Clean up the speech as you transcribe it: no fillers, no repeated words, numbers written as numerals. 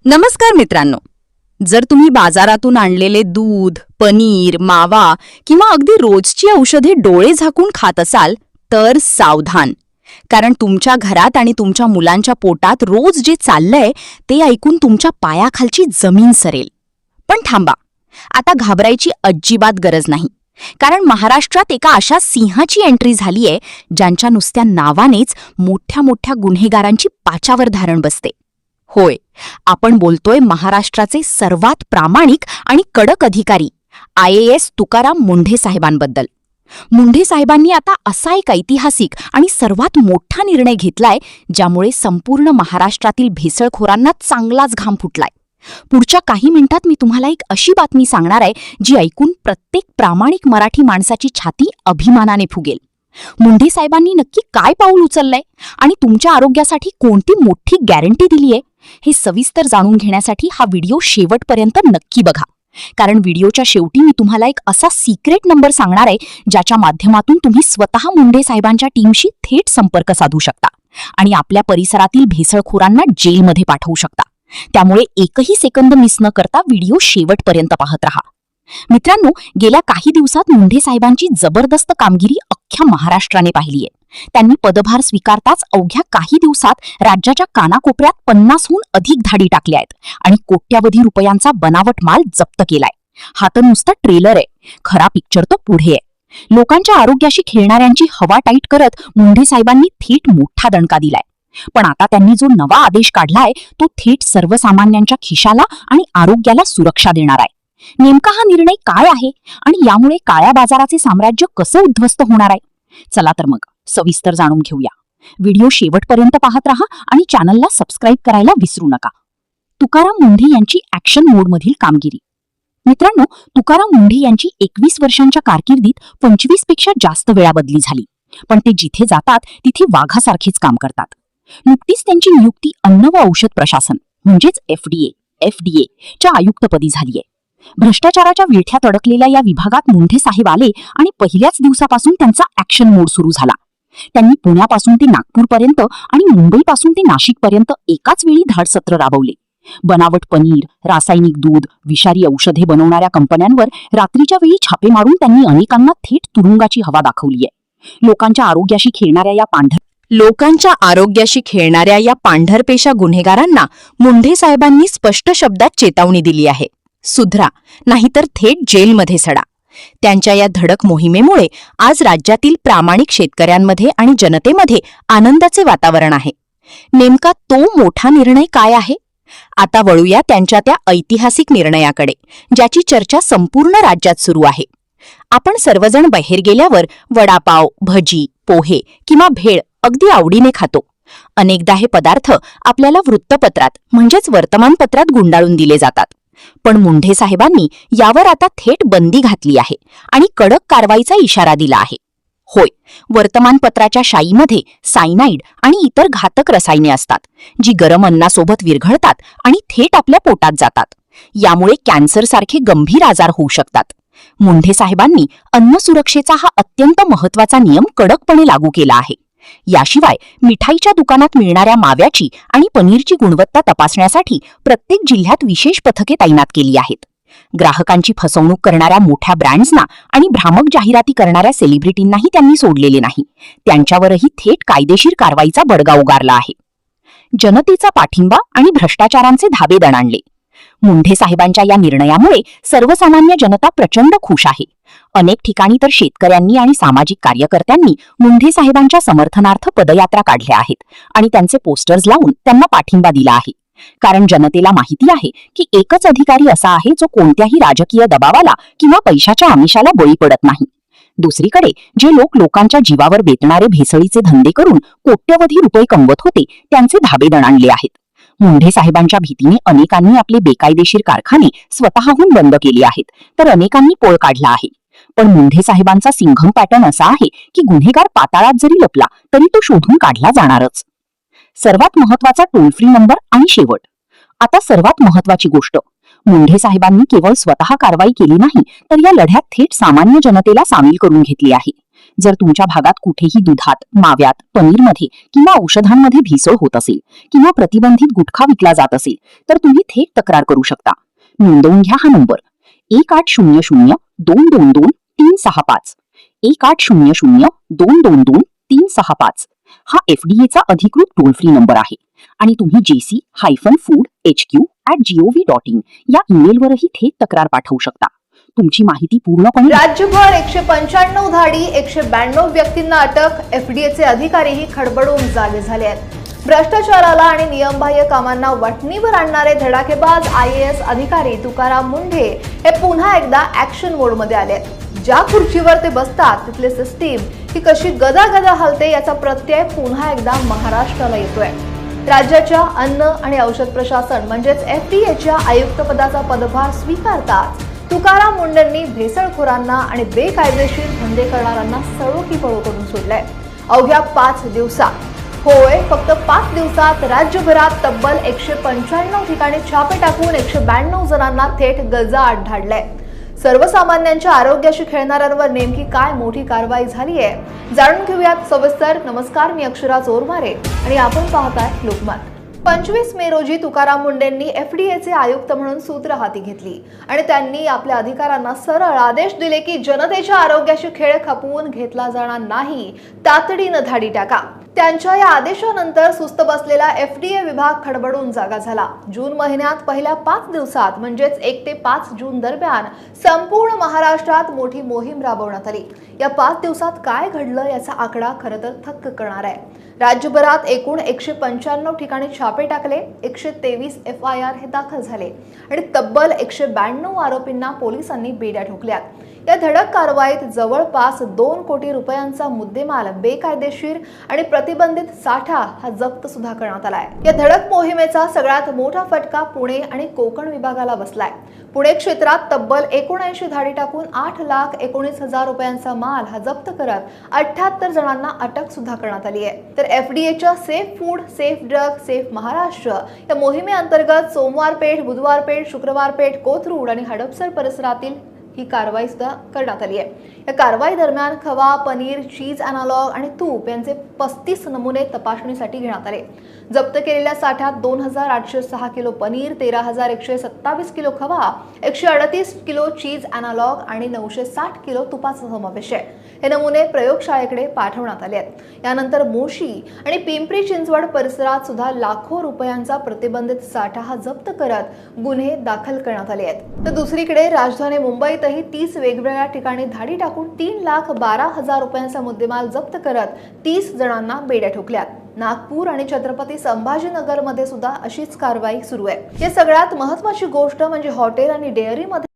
नमस्कार मित्रांनो. जर तुम्ही बाजारातून आणलेले दूध, पनीर, मावा किंवा अगदी रोजची औषधे डोळे झाकून खात असाल तर सावधान. कारण तुमच्या घरात आणि तुमच्या मुलांच्या पोटात रोज जे चाललंय ते ऐकून तुमच्या पायाखालची जमीन सरेल. पण थांबा, आता घाबरायची अजिबात गरज नाही. कारण महाराष्ट्रात एका अशा सिंहाची एंट्री झालीय ज्यांच्या नुसत्या नावानेच मोठ्या मोठ्या गुन्हेगारांची पाचावर धारण बसते. होय, आपण बोलतोय महाराष्ट्राचे सर्वात प्रामाणिक आणि कडक अधिकारी IAS तुकाराम मुंढे साहेबांबद्दल. मुंढे साहेबांनी आता असा एक ऐतिहासिक आणि सर्वात मोठा निर्णय घेतलाय ज्यामुळे संपूर्ण महाराष्ट्रातील भेसळखोरांना चांगलाच घाम फुटलाय. पुढच्या काही मिनिटात मी तुम्हाला एक अशी बातमी सांगणार आहे जी ऐकून प्रत्येक प्रामाणिक मराठी माणसाची छाती अभिमानाने फुगेल. मुंढे साहेबांनी नक्की काय पाऊल उचललंय आणि तुमच्या आरोग्यासाठी कोणती मोठी गॅरंटी दिलीये हे सविस्तर जाणून घेण्यासाठी हा व्हिडिओ शेवटपर्यंत नक्की बघा. कारण व्हिडिओच्या शेवटी मी तुम्हाला एक असा सिक्रेट नंबर सांगणार आहे ज्याच्या माध्यमातून तुम्ही स्वतः मुंढे साहेबांच्या टीमशी थेट संपर्क साधू शकता आणि आपल्या परिसरातील भेसळखोरांना जेलमध्ये पाठवू शकता. त्यामुळे एकही सेकंद मिस न करता व्हिडिओ शेवटपर्यंत पाहत रहा. मित्रांनो, गेल्या काही दिवसात मुंढे साहेबांची जबरदस्त कामगिरी अख्ख्या महाराष्ट्राने पाहिलीये. त्यांनी पदभार स्वीकारताच अवघ्या काही दिवसात राज्याच्या कानाकोपऱ्यात 50हून अधिक धाडी टाकल्या आहेत आणि कोट्यावधी रुपयांचा बनावट माल जप्त केलाय. हा तर नुसता ट्रेलर आहे, खरा पिक्चर तो पुढे आहे. लोकांच्या आरोग्याशी खेळणाऱ्यांची हवा टाईट करत मुंढे साहेबांनी थेट मोठा दणका दिलाय. पण आता त्यांनी जो नवा आदेश काढलाय तो थेट सर्वसामान्यांच्या खिशाला आणि आरोग्याला सुरक्षा देणार आहे. नेमका हा निर्णय काय आहे आणि यामुळे काळ्या बाजाराचे साम्राज्य कसं उद्ध्वस्त होणार आहे? चला तर मग सविस्तर जाणून घेऊया. व्हिडिओ शेवटपर्यंत पाहत रहा आणि चॅनलला सबस्क्राईब करायला विसरू नका. तुकाराम मुंढे यांची ॲक्शन मोडमधील कामगिरी. मित्रांनो, तुकाराम मुंढे यांची 21 वर्षांच्या कारकिर्दीत 25 पेक्षा जास्त वेळा बदली झाली. पण ते जिथे जातात तिथे वाघासारखेच काम करतात. नुकतीच त्यांची नियुक्ती अन्न व औषध प्रशासन म्हणजेच FDA च्या आयुक्तपदी झालीय. भ्रष्टाचाराच्या विळख्यात अडकलेल्या या विभागात मुंढे साहेब आले आणि पहिल्याच दिवसापासून त्यांचा ॲक्शन मोड सुरू झाला. त्यांनी पुण्यापासून ते नागपूरपर्यंत आणि मुंबईपासून ते नाशिकपर्यंत एकाच वेळी धाडसत्र राबवले. बनावट पनीर, रासायनिक दूध, विषारी औषधे बनवणाऱ्या कंपन्यांवर रात्रीच्या वेळी छापे मारून त्यांनी अनेकांना थेट तुरुंगाची हवा दाखवलीय. लोकांच्या आरोग्याशी खेळणाऱ्या या पांढरपेशा गुन्हेगारांना मुंढे साहेबांनी स्पष्ट शब्दात चेतावणी दिली आहे. सुधरा, नाहीतर थेट जेलमध्ये सडा. त्यांच्या या धडक मोहिमेमुळे आज राज्यातील प्रामाणिक शेतकऱ्यांमध्ये आणि जनतेमध्ये आनंदाचे वातावरण आहे. नेमका तो मोठा निर्णय काय आहे? आता वळूया त्यांच्या त्या ऐतिहासिक निर्णयाकडे ज्याची चर्चा संपूर्ण राज्यात सुरू आहे. आपण सर्वजण बाहेर गेल्यावर वडापाव, भजी, पोहे किंवा भेळ अगदी आवडीने खातो. अनेकदा हे पदार्थ आपल्याला वृत्तपत्रात म्हणजेच वर्तमानपत्रात गुंडाळून दिले जातात. पण मुंढे साहेबांनी यावर आता थेट बंदी घातली आहे आणि कडक कारवाईचा इशारा दिला आहे. होय, वर्तमानपत्राच्या शाईमध्ये सायनाइड आणि इतर घातक रसायने असतात जी गरम अन्नासोबत विरघळतात आणि थेट आपल्या पोटात जातात. यामुळे कॅन्सरसारखे गंभीर आजार होऊ शकतात. मुंढे साहेबांनी अन्न सुरक्षेचा हा अत्यंत महत्त्वाचा नियम कडकपणे लागू केला आहे. याशिवाय मिठाईच्या दुकानात मिळणाऱ्या माव्याची आणि पनीरची गुणवत्ता तपासण्यासाठी प्रत्येक जिल्ह्यात विशेष पथके तैनात केली आहेत. ग्राहकांची फसवणूक करणाऱ्या मोठ्या ब्रँड्सना आणि भ्रामक जाहिराती करणाऱ्या सेलिब्रिटींनाही त्यांनी सोडलेले नाही. त्यांच्यावरही थेट कायदेशीर कारवाईचा बडगा उगारला आहे. जनतेचा पाठिंबा आणि भ्रष्टाचारांचे धाबे दणाणले. मुंढे साहेबांच्या या निर्णयामुळे सर्वसामान्य जनता प्रचंड खुश आहे. अनेक ठिकाणी तर शेतकऱ्यांनी आणि सामाजिक कार्यकर्त्यांनी मुंढे साहेबांच्या समर्थनार्थ पदयात्रा काढल्या आहेत आणि त्यांचे पोस्टर्स लावून त्यांना पाठिंबा दिला आहे. कारण जनतेला माहिती आहे की एकच अधिकारी असा आहे जो कोणत्याही राजकीय दबावाला किंवा पैशाच्या आमिषाला बळी पडत नाही. दुसरीकडे जे लोकांच्या जीवावर बेतणारे भेसळीचे धंदे करून कोट्यवधी रुपये कमवत होते त्यांचे धाबे दणाणले आहेत. मुंढे साहेबांच्या भीतीने अनेकांनी आपले बेकायदेशीर कारखाने स्वतःहून बंद केले आहेत, तर अनेकांनी पळ काढला आहे. पण मुंढे साहेबांचा सिंघम पॅटर्न असा आहे की गुन्हेगार पाताळात जरी लपला तरी तो शोधून काढला जाणारच. सर्वात महत्वाचा टोल फ्री नंबर आणि शेवट. आता सर्वात महत्वाची गोष्ट, मुंढे साहेबांनी केवळ स्वतः कारवाई केली नाही तर या लढ्यात थेट सामान्य जनतेला सामील करून घेतली आहे. जर तुमच्या भागात कुठेही दुधात, माव्यात, पनीरमध्ये किंवा औषधांमध्ये भेसळ होत असेल किंवा प्रतिबंधित गुटखा विकला जात असेल तर तुम्ही थेट तक्रार करू शकता. नोंदवून घ्या हा नंबर 1800-222-365 1800-222-365. हा FDAचा अधिकृत टोल फ्री नंबर आहे आणि तुम्ही jc-foodhq@gov.in या ईमेलवरही थेट तक्रार पाठवू शकता. तुमची माहिती पूर्णपणे राज्यभर 195 धाडी, 192 व्यक्तींना अटक. FDAचे अधिकारीही खडबडून जागे झाले आहेत. भ्रष्टाचाराला आणि नियमबाह्य कामांना वठणीवर आणणारे धडाकेबाज IAS अधिकारी तुकाराम मुंढे हे पुन्हा एकदा ऍक्शन मोडमध्ये आले आहेत. ज्या खुर्चीवर ते बसतात तिथले सिस्टीम ही कशी गदागदा हलते याचा प्रत्यय पुन्हा एकदा महाराष्ट्राला येतोय. राज्याच्या अन्न आणि औषध प्रशासन म्हणजेच FDAच्या आयुक्तपदाचा पदभार स्वीकारताच तुकाराम मुंढेंनी भेसळखोरांना आणि बेकायदेशीर धंदे करणाऱ्यांना सळो की पळो करून सोडलंय. अवघ्या 5 दिवसात, होय फक्त 5 दिवसात राज्यभरात तब्बल 195 ठिकाणी छापे टाकून 192 जणांना थेट गजाआड धाडलंय. सर्वसामान्यांच्या आरोग्याशी खेळणाऱ्यांवर नेमकी काय मोठी कारवाई झाली आहे जाणून घेऊयात सविस्तर. नमस्कार, मी अक्षरा चोरमारे आणि आपण पाहताय लोकमत. 25 मे रोजी तुकाराम मुंढेंनी FDAचे आयुक्त म्हणून सूत्र हाती घेतली आणि त्यांनी आपल्या अधिकाऱ्यांना सरळ आदेश दिले की जनतेच्या आरोग्याशी खेळ खपवून घेतला जाणार नाही, तातडीनं धाडी टाका. त्यांच्या या आदेशानंतर सुस्त बसलेला FDA विभाग खडबडून जागा झाला. जून महिन्यात पहिल्या 5 दिवसात म्हणजेच 1 ते 5 जून दरम्यान संपूर्ण महाराष्ट्रात मोठी मोहीम राबवण्यात आली. या 5 दिवसात काय घडलं याचा आकडा खरं तर थक्क करणार आहे. राज्यभरात एकूण 195 ठिकाणी छापे टाकले, 123 FIR हे दाखल झाले आणि तब्बल 192 आरोपींना पोलिसांनी बेड्या ठोकल्यात. या धडक कारवाईत जवळपास 2 कोटी रुपयांचा मुद्देमाल, बेकायदेशीर आणि प्रतिबंधित साठा हा जप्त सुद्धा करण्यात आलाय. या धडक मोहिमेचा सगळ्यात मोठा फटका पुणे आणि कोकण विभागाला बसलाय. पुणे क्षेत्रात तब्बल 79 धाडी टाकून 8,19,000 रुपयांचा माल हा जप्त करत 78 जणांना अटक सुद्धा करण्यात आली आहे. तर FDAच्या safe food, safe drug, safe Maharashtra या मोहिमेअंतर्गत सोमवारपेठ, बुधवारपेठ, शुक्रवारपेठ, कोथरूड आणि हडपसर परिसरातील ही कारवाई सुद्धा करण्यात आली आहे. या कारवाई दरम्यान खवा, पनीर, चीज अॅनालॉग आणि तूप यांचे 35 नमुने तपासणीसाठी घेण्यात आले. जप्त केलेल्या साठ्यात 2,806 किलो पनीर, 13,127 किलो खवा, 138 किलो चीज अॅनालॉग आणि 960 किलो तुपाचा समावेश आहे. हे नमुने प्रयोगशाळेकडे पाठवण्यात आले आहेत. यानंतर मोशी आणि पिंपरी चिंचवड परिसरात सुद्धा लाखो रुपयांचा प्रतिबंधित साठा हा जप्त करत गुन्हे दाखल करण्यात आले आहेत. तर दुसरीकडे राजधानी मुंबईतही 30 वेगवेगळ्या ठिकाणी धाडी टाकून 3,12,000 रुपयांचा मुद्देमाल जप्त करत 30 जणांना बेड्या ठोकल्यात. नागपूर आणि छत्रपती संभाजीनगर मध्ये सुद्धा अशीच कारवाई सुरू आहे. या सगळ्यात महत्त्वाची गोष्ट म्हणजे हॉटेल आणि डेअरीमध्ये